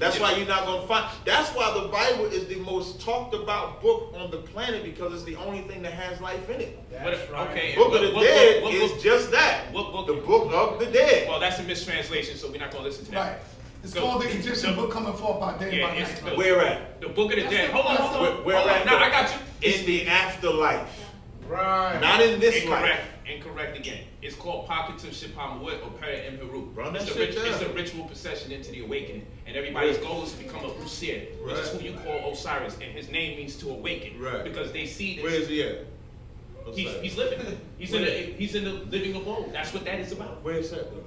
That's why you're not gonna find. That's why the Bible is the most talked about book on the planet, because it's the only thing that has life in it. That's right. Okay. Book of the Dead is just that. What book? The Book of the Dead. Well, that's a mistranslation, so we're not gonna listen to that. Right. It's called the Egyptian book coming forth by day by night. Where at? The Book of the Dead. Hold on. Where at? No, I got you. In the afterlife. Right. Not in this life. Incorrect again. It's called Pakatum Shipamawit or Peri in Peru. It's a ritual procession into the awakening. And everybody's goal is to become a Usir, which is who you call Osiris. And his name means to awaken. Right. Because they see this. Where is he at? He's living. He's in the living abode. That's what that is about. Where is that though?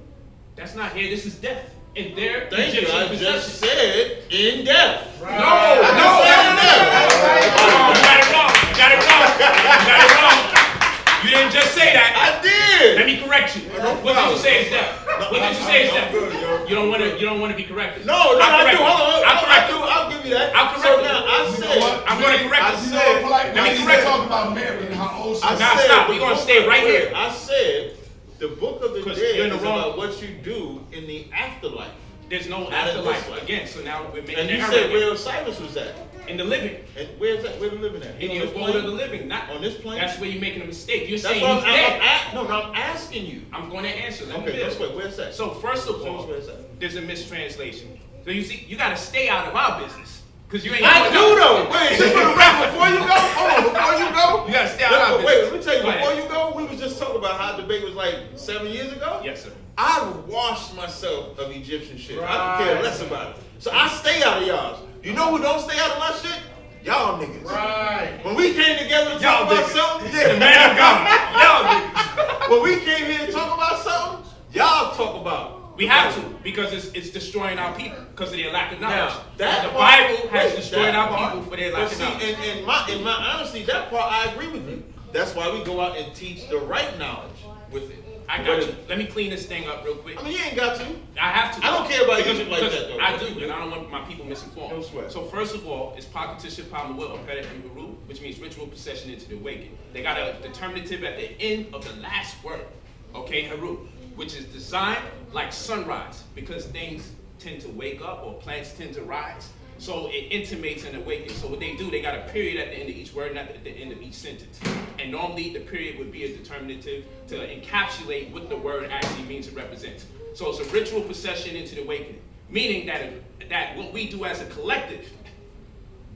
That's not here. This is death. And there, thank you. I just said in death. Right. No. You got it wrong. You didn't just say that. I did. Let me correct you. What did you say is death? What did you say is death? You don't want to be corrected. No, I do. I'll give you that. I'll correct you. Now I said I'm going to correct you. Let me correct you. Talk about Mary and how old she is. Now stop. We're going to stay right here. I said the Book of the Dead is about what you do in the afterlife. There's no afterlife again. So now we're making. And you said where Osiris was at? In the living. And where's that? Where the living at? In the abode of the living, not on this plane. That's where you're making a mistake. You're that's saying he's dead. No, I'm asking you. I'm going to answer. Okay, let's wait. Where's that? So first of all, there's a mistranslation. So you see, you got to stay out of our business because you ain't. I do though. Wait, just for the record, before you go, hold on. Before you go, you got to stay out of our business. Wait, let me tell you. Before you go, we was just talking about how the debate was like 7 years ago. Yes, sir. I washed myself of Egyptian shit. Right. I don't care less about it. So I stay out of y'all's. You know who don't stay out of my shit? Y'all niggas. Right. When we came together to talk about something, the man of God. Y'all niggas. When we came here to talk about something, y'all talk about. We have to, because it's destroying our people because of their lack of knowledge. Now, the Bible has destroyed our people for their lack of knowledge. In my honesty, that part I agree with you. That's why we go out and teach the right knowledge with it. I got you. Let me clean this thing up real quick. I mean, you ain't got to. I have to. I don't care about Egypt like that, though. I do, and I don't want my people misinformed. No sweat. So first of all, it's Pakatisha Pamawil or Peri in Peru, which means ritual procession into the awakening. They got a determinative at the end of the last word, okay, Heru, which is designed like sunrise, because things tend to wake up or plants tend to rise. So it intimates an awakening. So what they do, they got a period at the end of each word, not at the end of each sentence. And normally the period would be a determinative to encapsulate what the word actually means and represents. So it's a ritual procession into the awakening, meaning that what we do as a collective,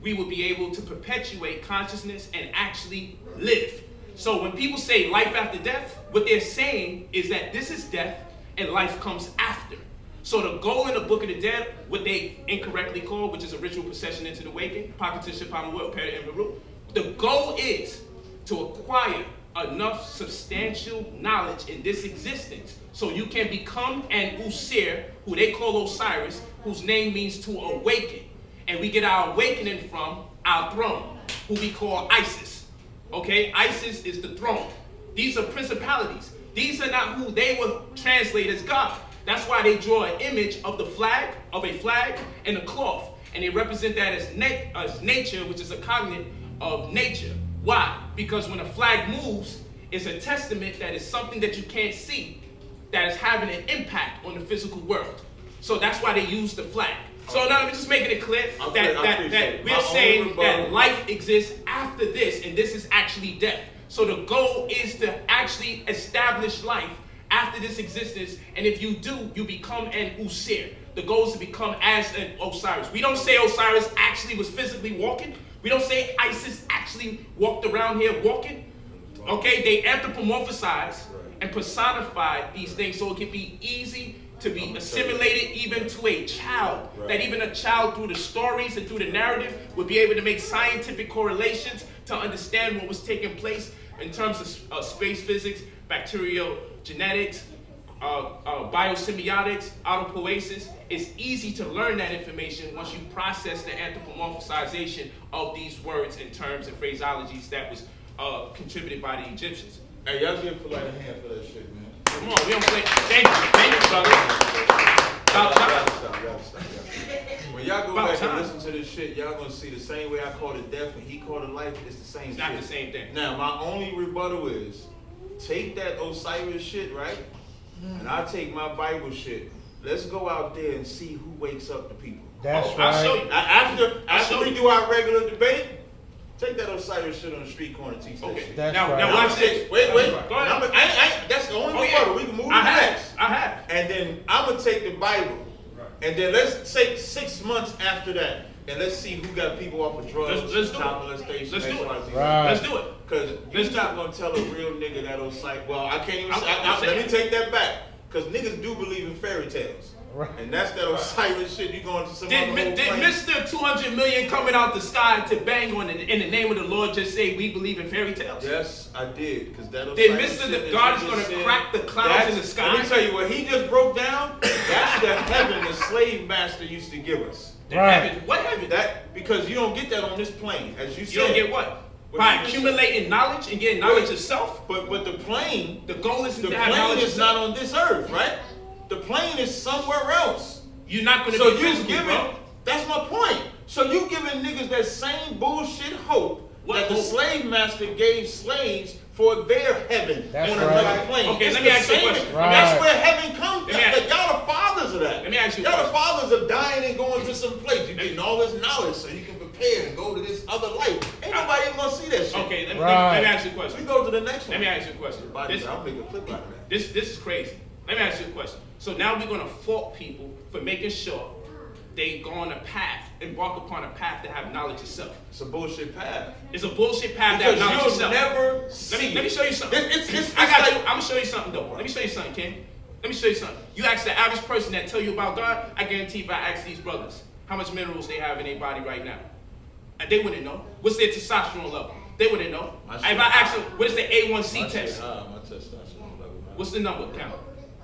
we will be able to perpetuate consciousness and actually live. So when people say life after death, what they're saying is that this is death and life comes after. So the goal in the Book of the Dead, what they incorrectly call, which is a ritual procession into the awakening, Pakatisha Pamawil, Peri in Peru, the goal is to acquire enough substantial knowledge in this existence so you can become an Usir, who they call Osiris, whose name means to awaken. And we get our awakening from our throne, who we call Isis. Okay, Isis is the throne. These are principalities. These are not who they will translate as God. That's why they draw an image of the flag, of a flag and a cloth. And they represent that as nature, which is a cognate of nature. Why? Because when a flag moves, it's a testament that it's something that you can't see, that is having an impact on the physical world. So that's why they use the flag. So now I'm just making it clear that we're saying that life exists after this, and this is actually death. So the goal is to actually establish life after this existence, and if you do, you become an Usir. The goal is to become as an Osiris. We don't say Osiris actually was physically walking. We don't say Isis actually walked around here walking. Okay, they anthropomorphize and personify these things so it can be easy to be assimilated even to a child. That even a child, through the stories and through the narrative, would be able to make scientific correlations to understand what was taking place in terms of space physics, bacterial genetics, biosymbiotics, autopoiesis. It's easy to learn that information once you process the anthropomorphization of these words and terms and phraseologies that was contributed by the Egyptians. Hey, y'all give polite a hand for that shit, man. Come on, we don't play. Thank you, brother. Stop. When y'all go back and listen to this shit, y'all gonna see the same way I called it death and he called it life. It's the same shit. It's not the same thing. Now, my only rebuttal is, take that Osiris shit, right? And I take my Bible shit let's go out there and see who wakes up the people. That's I'll right. show you. After we do our regular debate, take that Osiris shit on the street corner, teach that Okay. shit. That's now right. watch this. Wait. Go ahead. That's the only Oh, way. yeah. We can move to I the have. next. I have. And then I'm gonna take the Bible, and then let's take 6 months after that, and let's see who got people off of drugs, Let's do it. child molestation, Let's do it. XYZ. Right. Let's do it. Because you're not gonna tell a real nigga that Osiris. Well, I can't even. I'm Let me saying- take that back. Because niggas do believe in fairy tales. Right. And that's that Osiris shit. You going to some Did other whole plane. Mr. 200 million coming out the sky to bang on in the name of the Lord just say we believe in fairy tales? Yes, I did. Because that Did Osiris Mr. shit The that God you is just gonna said, crack the clouds in the sky? Let me tell you what he just broke down. That's the heaven the slave master used to give us. Right. Heaven. What heaven? That because you don't get that on this plane, as you said. You don't get what? What By you just accumulating knowledge and getting knowledge of self? But the plane, The goal is the to have plane knowledge of is not self. on this earth, right? The plane is somewhere else. You're not going to So be you physical, giving, bro. that's my point. So you giving niggas that same bullshit hope What that the hope? slave master gave slaves for their heaven That's on right. another plane. Okay, It's let me the ask you a same- question. Right. That's where heaven comes Let me ask- from. Y'all the fathers of that. Let me ask you a Y'all the question. fathers of dying and going to some place. You're getting all this knowledge so you can prepare and go to this other life. Ain't nobody even gonna see that shit. Okay, let me Right. ask you a We question. go to the next one. Let me ask you a question. I'll make a clip out of that. This is crazy. Let me ask you a question. So now we're going to fault people for making sure they go on a path, embark upon a path to have knowledge of self. It's a bullshit path. It's a bullshit path to have Because knowledge of you'll self. never see Let me show you something. It's I got like- you. I'm gonna show you something though. Let me show you something, Ken. Let me show you something. You ask the average person that tell you about God, I guarantee if I ask these brothers how much minerals they have in their body right now, and they wouldn't know. What's their testosterone level? They wouldn't know. My If shit I ask high. them, what is the A1C My shit test? high, my testosterone level high. What's the number count?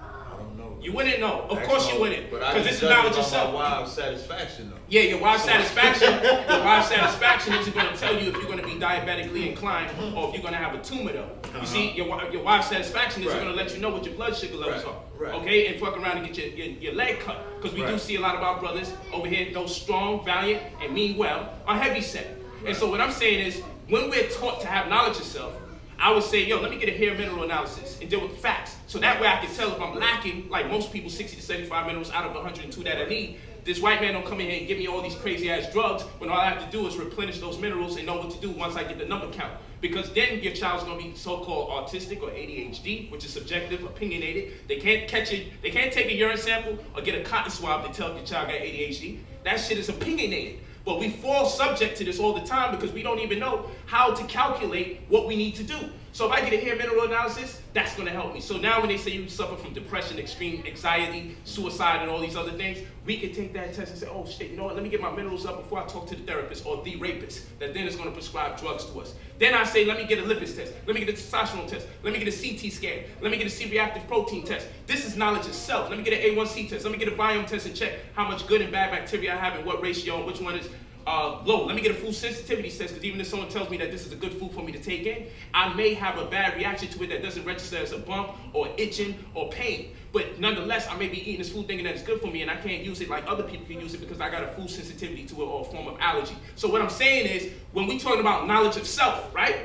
I don't know. You wouldn't know. Of course you wouldn't. But I Because can this is judge knowledge by of self. my wild satisfaction though. Yeah, your wild satisfaction. Your wild satisfaction isn't going to tell you if you're going to be diabetically inclined or if you're going to have a tumor, though. You see, your wild satisfaction is Right. going to let you know what your blood sugar levels Right. are. Right. Okay, and fuck around and get your leg cut because we do Right. see a lot of our brothers over here, those strong, valiant, and mean well, are heavy set. And so what I'm saying is, when we're taught to have knowledge of self, I would say, yo, let me get a hair mineral analysis and deal with the facts. So that way I can tell if I'm lacking, like most people, 60 to 75 minerals out of the 102 that I need. This white man don't come in here and give me all these crazy ass drugs when all I have to do is replenish those minerals and know what to do once I get the number count. Because then your child's gonna be so-called autistic or ADHD, which is subjective, opinionated. They can't catch it, they can't take a urine sample or get a cotton swab to tell if your child got ADHD. That shit is opinionated. But we fall subject to this all the time because we don't even know how to calculate what we need to do. So if I get a hair mineral analysis, that's going to help me. So now when they say you suffer from depression, extreme anxiety, suicide, and all these other things, we can take that test and say, oh shit, you know what, let me get my minerals up before I talk to the therapist or the rapist that then is going to prescribe drugs to us. Then I say, let me get a lipids test, let me get a testosterone test, let me get a CT scan, let me get a C-reactive protein test. This is knowledge of self. Let me get an A1C test, let me get a biome test and check how much good and bad bacteria I have and what ratio and which one is low. Let me get a food sensitivity test because even if someone tells me that this is a good food for me to take in, I may have a bad reaction to it that doesn't register as a bump or itching or pain. But nonetheless, I may be eating this food thinking that it's good for me and I can't use it like other people can use it because I got a food sensitivity to it or a form of allergy. So what I'm saying is, when we talking about knowledge of self, right?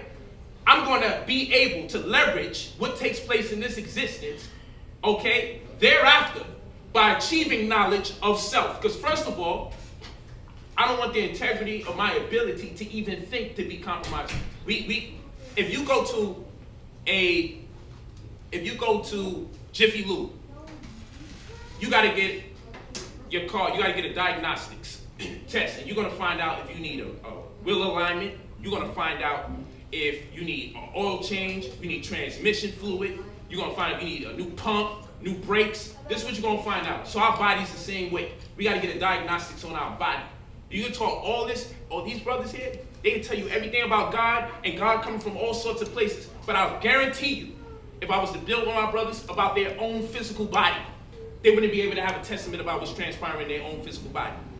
I'm going to be able to leverage what takes place in this existence, okay, thereafter, by achieving knowledge of self. Because first of all, I don't want the integrity of my ability to even think to be compromised. If you go to Jiffy Lube, you got to get your car, you got to get a diagnostics test, and you're going to find out if you need a wheel alignment. You're going to find out if you need an oil change, you need transmission fluid. You're going to find out if you need a new pump, new brakes. This is what you're going to find out. So our body's the same way. We got to get a diagnostics on our body. You can talk all these brothers here, they can tell you everything about God and God coming from all sorts of places. But I'll guarantee you, if I was to build on my brothers about their own physical body, they wouldn't be able to have a testament about what's transpiring in their own physical body.